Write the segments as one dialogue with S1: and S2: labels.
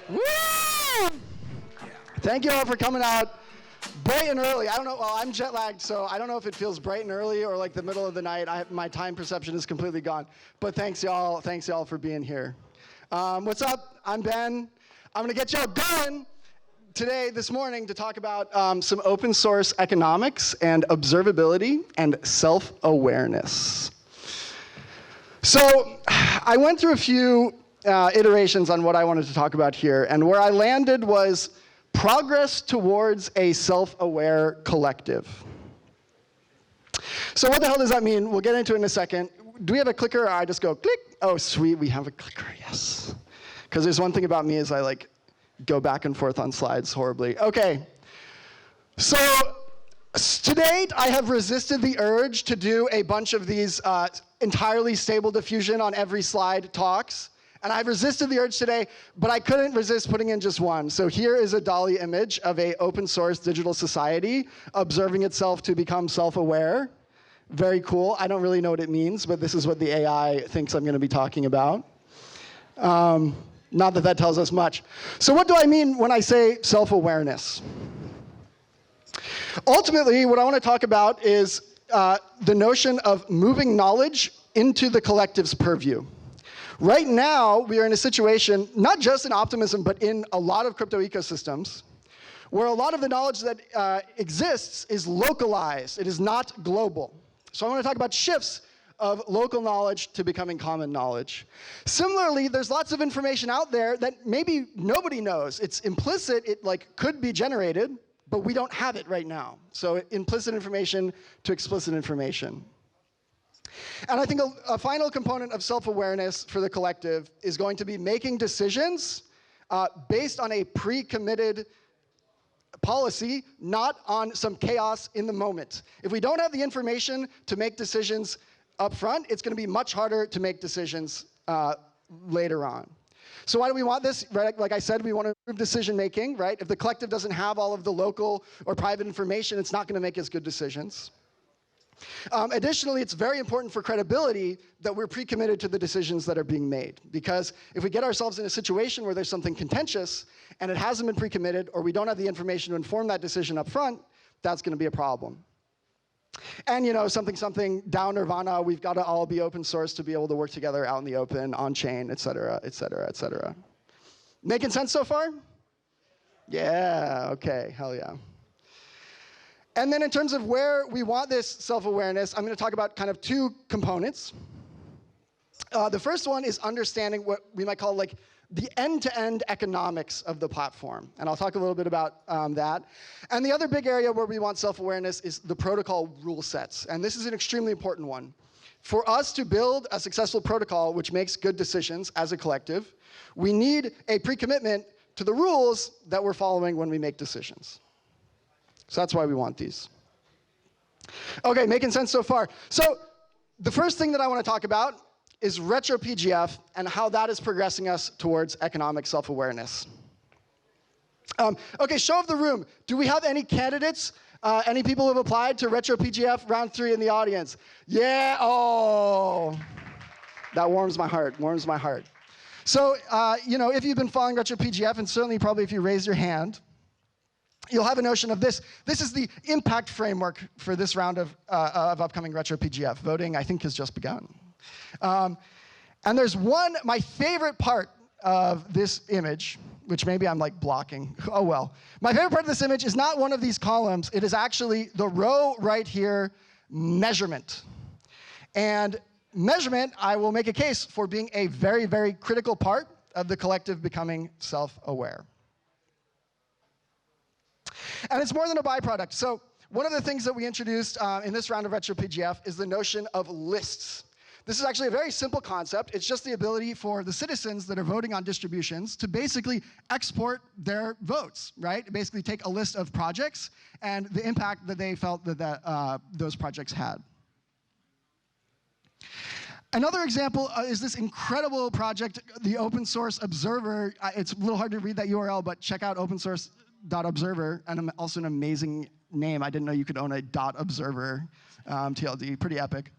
S1: Woo! Thank you all for coming out bright and early. I don't know, well, I'm jet lagged, so I don't know if it feels bright and early or like the middle of the night. My time perception is completely gone. But thanks y'all for being here. What's up? I'm Ben. I'm gonna get y'all going this morning to talk about some open source economics and observability and self-awareness. So I went through a few iterations on what I wanted to talk about here, and where I landed was progress towards a self-aware collective. So what the hell does that mean? We'll get into it in a second. Do we have a clicker, or I just go click? Oh, sweet, we have a clicker, yes. Because there's one thing about me is I go back and forth on slides horribly. Okay, so to date, I have resisted the urge to do a bunch of these entirely stable diffusion on every slide talks. And I've resisted the urge today, but I couldn't resist putting in just one. So here is a DALL-E image of an open source digital society observing itself to become self-aware. Very cool. I don't really know what it means, but this is what the AI thinks I'm going to be talking about. Not that that tells us much. So what do I mean when I say self-awareness? Ultimately, what I want to talk about is the notion of moving knowledge into the collective's purview. Right now, we are in a situation, not just in Optimism, but in a lot of crypto ecosystems, where a lot of the knowledge that exists is localized. It is not global. So I want to talk about shifts of local knowledge to becoming common knowledge. Similarly, there's lots of information out there that maybe nobody knows. It's implicit, it could be generated, but we don't have it right now. So implicit information to explicit information. And I think a final component of self-awareness for the collective is going to be making decisions based on a pre-committed policy, not on some chaos in the moment. If we don't have the information to make decisions up front, it's going to be much harder to make decisions later on. So why do we want this? Right? Like I said, we want to improve decision making, right? If the collective doesn't have all of the local or private information, it's not going to make as good decisions. Additionally, it's very important for credibility that we're pre-committed to the decisions that are being made. Because if we get ourselves in a situation where there's something contentious and it hasn't been pre-committed, or we don't have the information to inform that decision up front, that's going to be a problem. And something down nirvana, we've got to all be open source to be able to work together out in the open, on chain, et cetera, et cetera, et cetera. Making sense so far? Yeah, okay, hell yeah. And then in terms of where we want this self-awareness, I'm going to talk about kind of two components. The first one is understanding what we might call the end-to-end economics of the platform. And I'll talk a little bit about that. And the other big area where we want self-awareness is the protocol rule sets. And this is an extremely important one. For us to build a successful protocol which makes good decisions as a collective, we need a pre-commitment to the rules that we're following when we make decisions. So that's why we want these. Okay, making sense so far. So the first thing that I want to talk about is retro PGF and how that is progressing us towards economic self-awareness. Okay, show of the room. Do we have any candidates? Any people who have applied to retro PGF round 3 in the audience? Yeah, oh. That warms my heart, warms my heart. So, if you've been following retro PGF, and certainly probably if you raise your hand, you'll have a notion of this. This is the impact framework for this round of upcoming retro PGF. Voting, I think, has just begun. And there's my favorite part of this image, which maybe I'm blocking. Oh well. My favorite part of this image is not one of these columns. It is actually the row right here, measurement. And measurement, I will make a case for being a very, very critical part of the collective becoming self-aware. And it's more than a byproduct. So one of the things that we introduced in this round of retro PGF is the notion of lists. This is actually a very simple concept. It's just the ability for the citizens that are voting on distributions to basically export their votes, right? Basically take a list of projects and the impact that they felt that those projects had. Another example is this incredible project, the open source observer. It's a little hard to read that URL, but check out open source.observer, and also an amazing name. I didn't know you could own a .observer. TLD, pretty epic.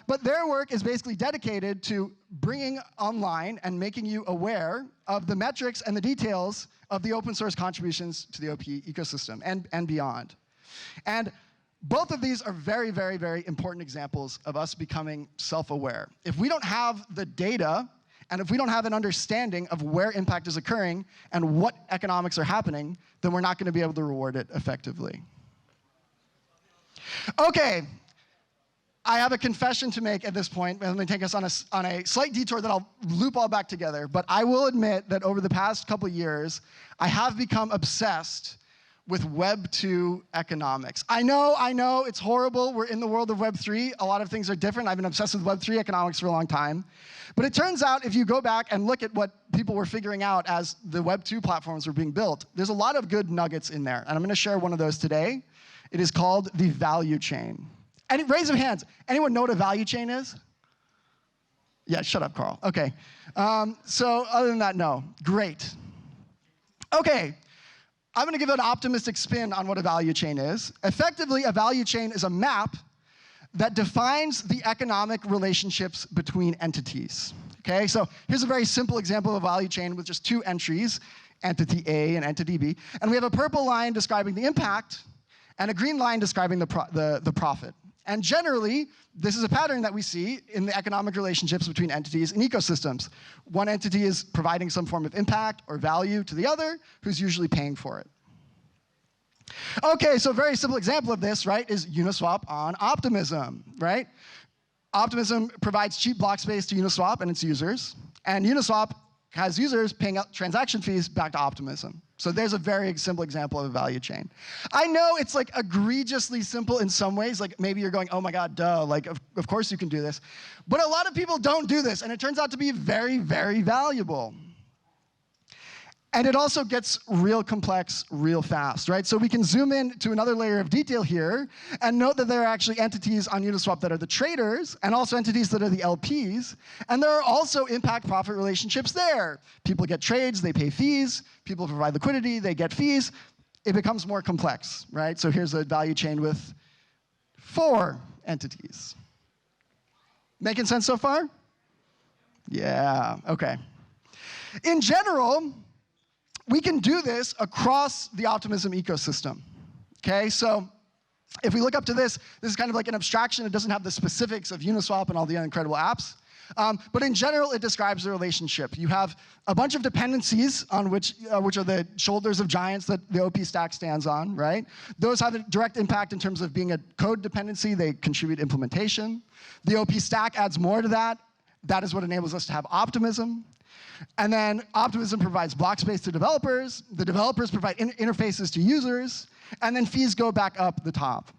S1: But their work is basically dedicated to bringing online and making you aware of the metrics and the details of the open source contributions to the OP ecosystem and beyond. And both of these are very, very, very important examples of us becoming self-aware. If we don't have the data, and if we don't have an understanding of where impact is occurring and what economics are happening, then we're not going to be able to reward it effectively. Okay, I have a confession to make at this point. Let me take us on a slight detour that I'll loop all back together. But I will admit that over the past couple years, I have become obsessed with Web 2 economics. I know, it's horrible. We're in the world of Web 3. A lot of things are different. I've been obsessed with Web 3 economics for a long time. But it turns out, if you go back and look at what people were figuring out as the Web 2 platforms were being built, there's a lot of good nuggets in there. And I'm going to share one of those today. It is called the value chain. And raise of hands. Anyone know what a value chain is? Yeah, shut up, Carl. Okay. So other than that, no. Great. Okay. I'm going to give an optimistic spin on what a value chain is. Effectively, a value chain is a map that defines the economic relationships between entities. Okay, so here's a very simple example of a value chain with just two entries, entity A and entity B. And we have a purple line describing the impact and a green line describing the profit. And generally, this is a pattern that we see in the economic relationships between entities and ecosystems. One entity is providing some form of impact or value to the other, who's usually paying for it. Okay, so a very simple example of this, right, is Uniswap on Optimism, right? Optimism provides cheap block space to Uniswap and its users, and Uniswap has users paying out transaction fees back to Optimism. So there's a very simple example of a value chain. I know it's like egregiously simple in some ways, like maybe you're going, oh my God, duh, like of course you can do this. But a lot of people don't do this, and it turns out to be very, very valuable. And it also gets real complex real fast, right? So we can zoom in to another layer of detail here and note that there are actually entities on Uniswap that are the traders and also entities that are the LPs. And there are also impact-profit relationships there. People get trades, they pay fees. People provide liquidity, they get fees. It becomes more complex, right? So here's a value chain with 4 entities. Making sense so far? Yeah, okay. In general, we can do this across the Optimism ecosystem, okay? So if we look up to this is kind of like an abstraction. It doesn't have the specifics of Uniswap and all the incredible apps. But in general, it describes the relationship. You have a bunch of dependencies on which are the shoulders of giants that the OP stack stands on, right? Those have a direct impact in terms of being a code dependency. They contribute implementation. The OP stack adds more to that. That is what enables us to have Optimism. And then Optimism provides block space to developers. The developers provide interfaces to users. And then fees go back up the top.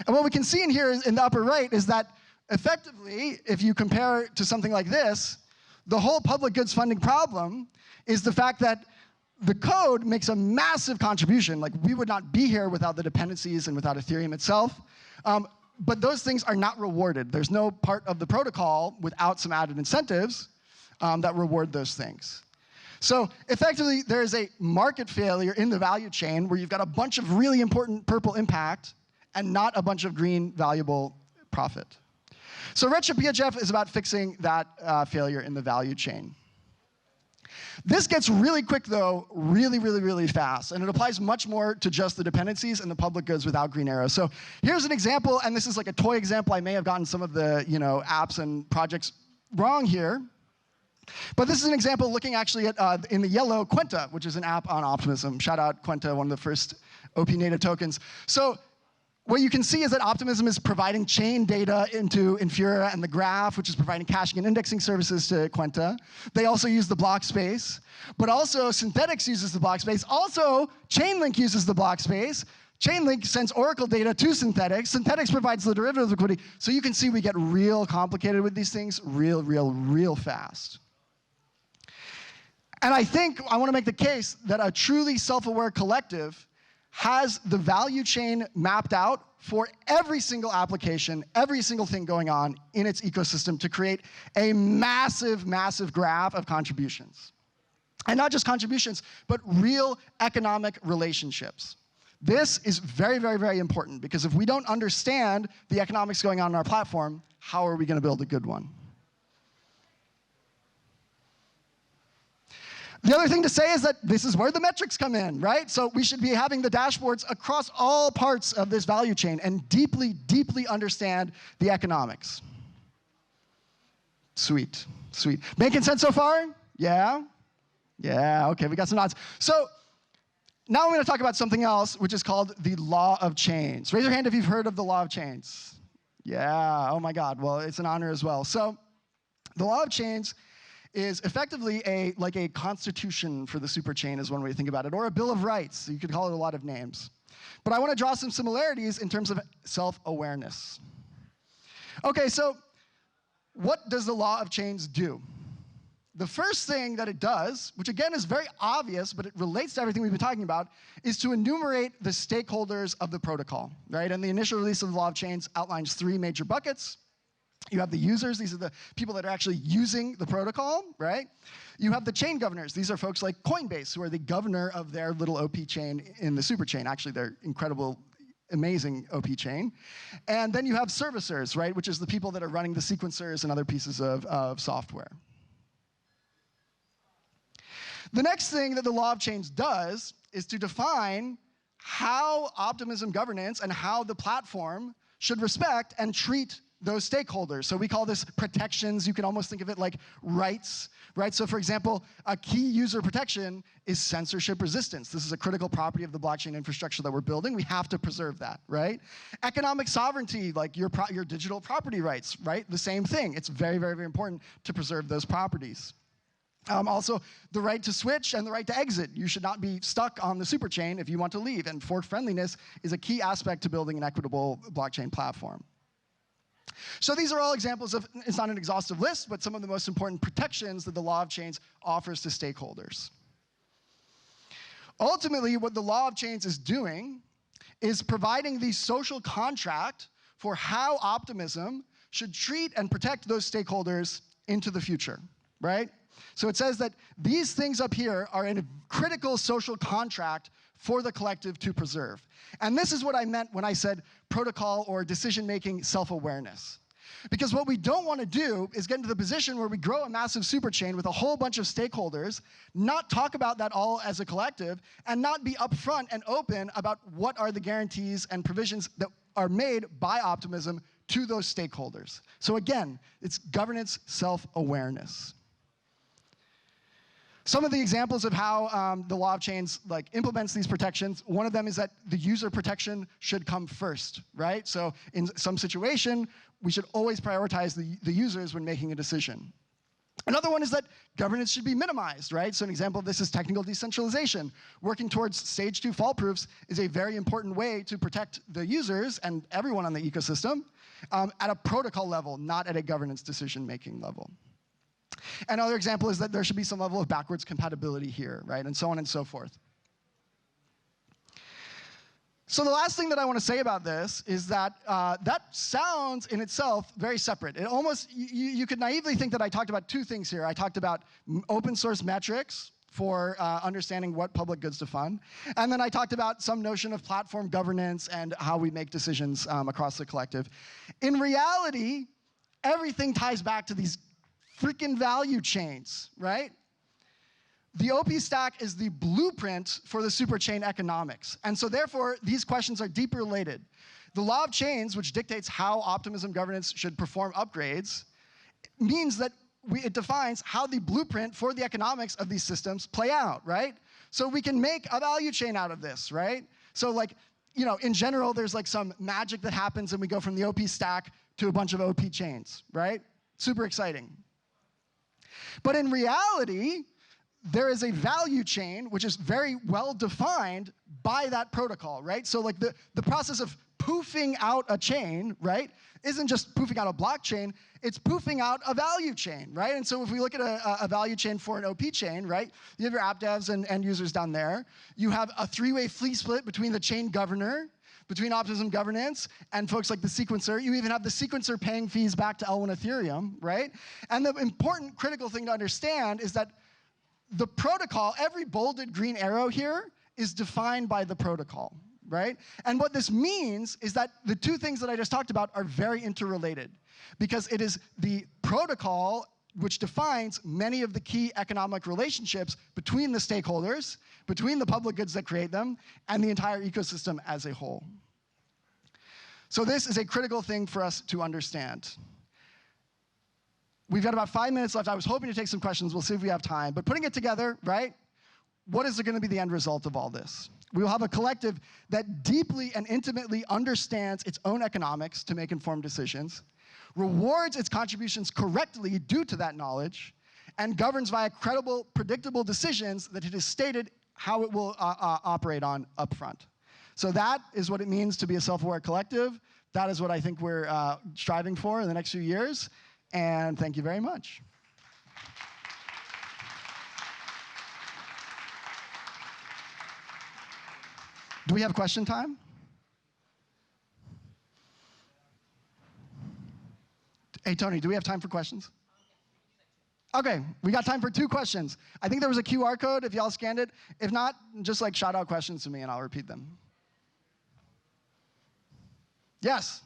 S1: And what we can see in here in the upper right is that effectively, if you compare to something like this, the whole public goods funding problem is the fact that the code makes a massive contribution. Like, we would not be here without the dependencies and without Ethereum itself. But those things are not rewarded. There's no part of the protocol without some added incentives that reward those things. So effectively, there is a market failure in the value chain where you've got a bunch of really important purple impact and not a bunch of green valuable profit. So Redshift PHF is about fixing that failure in the value chain. This gets really quick, though, really, really, really fast. And it applies much more to just the dependencies and the public goods without green arrows. So here's an example, and this is like a toy example. I may have gotten some of the apps and projects wrong here. But this is an example looking actually at, in the yellow, Quenta, which is an app on Optimism. Shout out Quenta, one of the first OP native tokens. So what you can see is that Optimism is providing chain data into Infura and the Graph, which is providing caching and indexing services to Quenta. They also use the block space. But also, Synthetics uses the block space. Also, Chainlink uses the block space. Chainlink sends Oracle data to Synthetics. Synthetics provides the derivative liquidity. So you can see we get real complicated with these things real fast. And I think I want to make the case that a truly self-aware collective has the value chain mapped out for every single application, every single thing going on in its ecosystem to create a massive, massive graph of contributions. And not just contributions, but real economic relationships. This is very, very, very important, because if we don't understand the economics going on in our platform, how are we going to build a good one? The other thing to say is that this is where the metrics come in, right? So we should be having the dashboards across all parts of this value chain and deeply, deeply understand the economics. Sweet, sweet. Making sense so far? Yeah? Yeah, okay, we got some nods. So now I'm going to talk about something else, which is called the law of chains. Raise your hand if you've heard of the law of chains. Yeah, oh my God, well, it's an honor as well. So the law of chains is effectively like a constitution for the superchain, is one way to think about it, or a bill of rights. You could call it a lot of names. But I want to draw some similarities in terms of self-awareness. Okay, so what does the law of chains do? The first thing that it does, which again is very obvious, but it relates to everything we've been talking about, is to enumerate the stakeholders of the protocol, right? And the initial release of the law of chains outlines 3 major buckets. You have the users. These are the people that are actually using the protocol, right? You have the chain governors. These are folks like Coinbase, who are the governor of their little OP chain in the superchain. Actually, they're incredible, amazing OP chain. And then you have servicers, right, which is the people that are running the sequencers and other pieces of software. The next thing that the law of chains does is to define how Optimism Governance and how the platform should respect and treat those stakeholders. So we call this protections. You can almost think of it like rights, right? So for example, a key user protection is censorship resistance. This is a critical property of the blockchain infrastructure that we're building. We have to preserve that, right? Economic sovereignty, like your digital property rights, right? The same thing. It's very, very, very important to preserve those properties. Also, the right to switch and the right to exit. You should not be stuck on the superchain if you want to leave. And fork friendliness is a key aspect to building an equitable blockchain platform. So these are all examples of, it's not an exhaustive list, but some of the most important protections that the law of chains offers to stakeholders. Ultimately, what the law of chains is doing is providing the social contract for how Optimism should treat and protect those stakeholders into the future, right? So it says that these things up here are in a critical social contract for the collective to preserve. And this is what I meant when I said protocol or decision-making self-awareness. Because what we don't want to do is get into the position where we grow a massive superchain with a whole bunch of stakeholders, not talk about that all as a collective, and not be upfront and open about what are the guarantees and provisions that are made by Optimism to those stakeholders. So again, it's governance self-awareness. Some of the examples of how the law of chains implements these protections, one of them is that the user protection should come first, right? So in some situation, we should always prioritize the users when making a decision. Another one is that governance should be minimized, right? So an example of this is technical decentralization. Working towards stage 2 fault proofs is a very important way to protect the users and everyone on the ecosystem at a protocol level, not at a governance decision-making level. Another example is that there should be some level of backwards compatibility here, right? And so on and so forth. So the last thing that I want to say about this is that that sounds in itself very separate. It almost, you could naively think that I talked about 2 things here. I talked about open source metrics for understanding what public goods to fund. And then I talked about some notion of platform governance and how we make decisions across the collective. In reality, everything ties back to these freaking value chains, right? The OP stack is the blueprint for the superchain economics. And so therefore, these questions are deeply related. The law of chains, which dictates how Optimism Governance should perform upgrades, means that it defines how the blueprint for the economics of these systems play out, right? So we can make a value chain out of this, right? So in general, there's some magic that happens and we go from the OP stack to a bunch of OP chains, right? Super exciting. But in reality, there is a value chain which is very well defined by that protocol, right? So the process of poofing out a chain, right, isn't just poofing out a blockchain, it's poofing out a value chain, right? And so if we look at a value chain for an OP chain, right, you have your app devs and end users down there. You have a 3-way fee split between the chain governor, between Optimism Governance and folks like the sequencer. You even have the sequencer paying fees back to L1 Ethereum, right? And the important critical thing to understand is that the protocol, every bolded green arrow here, is defined by the protocol, right? And what this means is that the two things that I just talked about are very interrelated, because it is the protocol which defines many of the key economic relationships between the stakeholders, between the public goods that create them, and the entire ecosystem as a whole. So this is a critical thing for us to understand. We've got about 5 minutes left. I was hoping to take some questions. We'll see if we have time. But putting it together, right, what is going to be the end result of all this? We will have a collective that deeply and intimately understands its own economics to make informed decisions, rewards its contributions correctly due to that knowledge, and governs via credible, predictable decisions that it has stated how it will operate on upfront. So that is what it means to be a self-aware collective. That is what I think we're striving for in the next few years. And thank you very much. Do we have question time? Hey, Tony, do we have time for questions? Okay, we got time for 2 questions. I think there was a QR code if y'all scanned it. If not, just like shout out questions to me and I'll repeat them. Yes?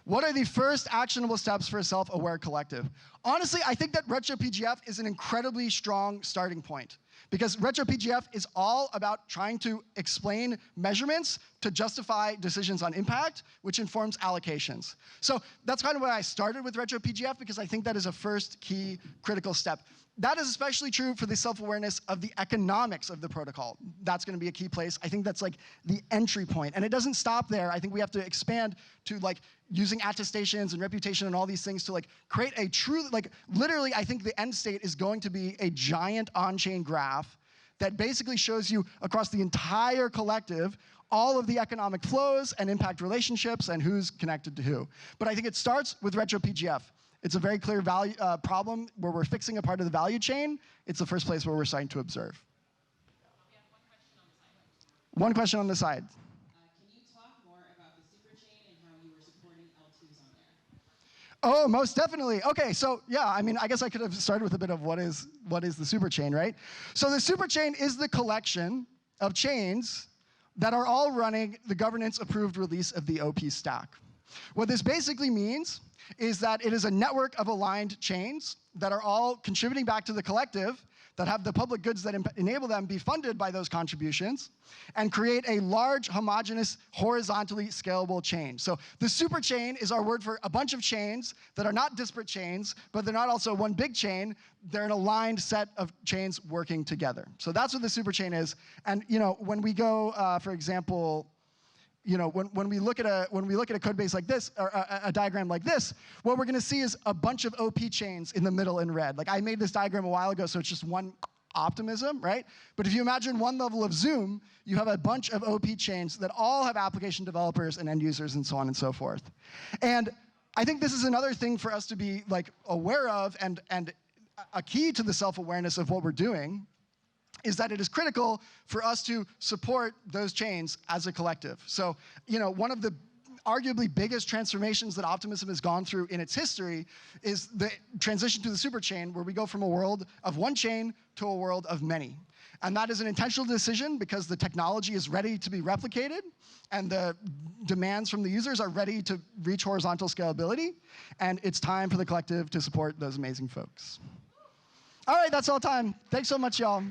S1: What are the first actionable steps for a self-aware collective? Honestly, I think that RetroPGF is an incredibly strong starting point, because RetroPGF is all about trying to explain measurements to justify decisions on impact, which informs allocations. So that's kind of why I started with RetroPGF, because I think that is a first key critical step. That is especially true for the self-awareness of the economics of the protocol. That's going to be a key place. I think that's like the entry point. And it doesn't stop there. I think we have to expand to like using attestations and reputation and all these things to like create a true, like literally I think the end state is going to be a giant on-chain graph that basically shows you across the entire collective all of the economic flows and impact relationships and who's connected to who. But I think it starts with RetroPGF. It's a very clear value, problem where we're fixing a part of the value chain. It's the first place where we're starting to observe.
S2: We have one question on the side.
S1: One question on the side.
S2: Can you talk more about the Superchain and how you were supporting L2s on there?
S1: Oh, most definitely. Okay, so yeah, I mean, I guess I could have started with a bit of what is the Superchain, right? So the Superchain is the collection of chains that are all running the governance-approved release of the OP stack. What this basically means is that it is a network of aligned chains that are all contributing back to the collective, that have the public goods that enable them be funded by those contributions, and create a large, homogeneous, horizontally scalable chain. So the Superchain is our word for a bunch of chains that are not disparate chains, but they're not also one big chain. They're an aligned set of chains working together. So that's what the Superchain is. And you know, when we go, for example, you know, when we look at a code base like this, or a diagram like this, what we're going to see is a bunch of OP chains in the middle in red. Like I made this diagram a while ago, so it's just one optimism, right? But if you imagine one level of zoom, you have a bunch of OP chains that all have application developers and end users and so on and so forth. And I think this is another thing for us to be like aware of, and a key to the self-awareness of what we're doing is that it is critical for us to support those chains as a collective. So, you know, one of the arguably biggest transformations that Optimism has gone through in its history is the transition to the Superchain, where we go from a world of one chain to a world of many. And that is an intentional decision because the technology is ready to be replicated and the demands from the users are ready to reach horizontal scalability. And it's time for the collective to support those amazing folks. All right, that's all time. Thanks so much, y'all.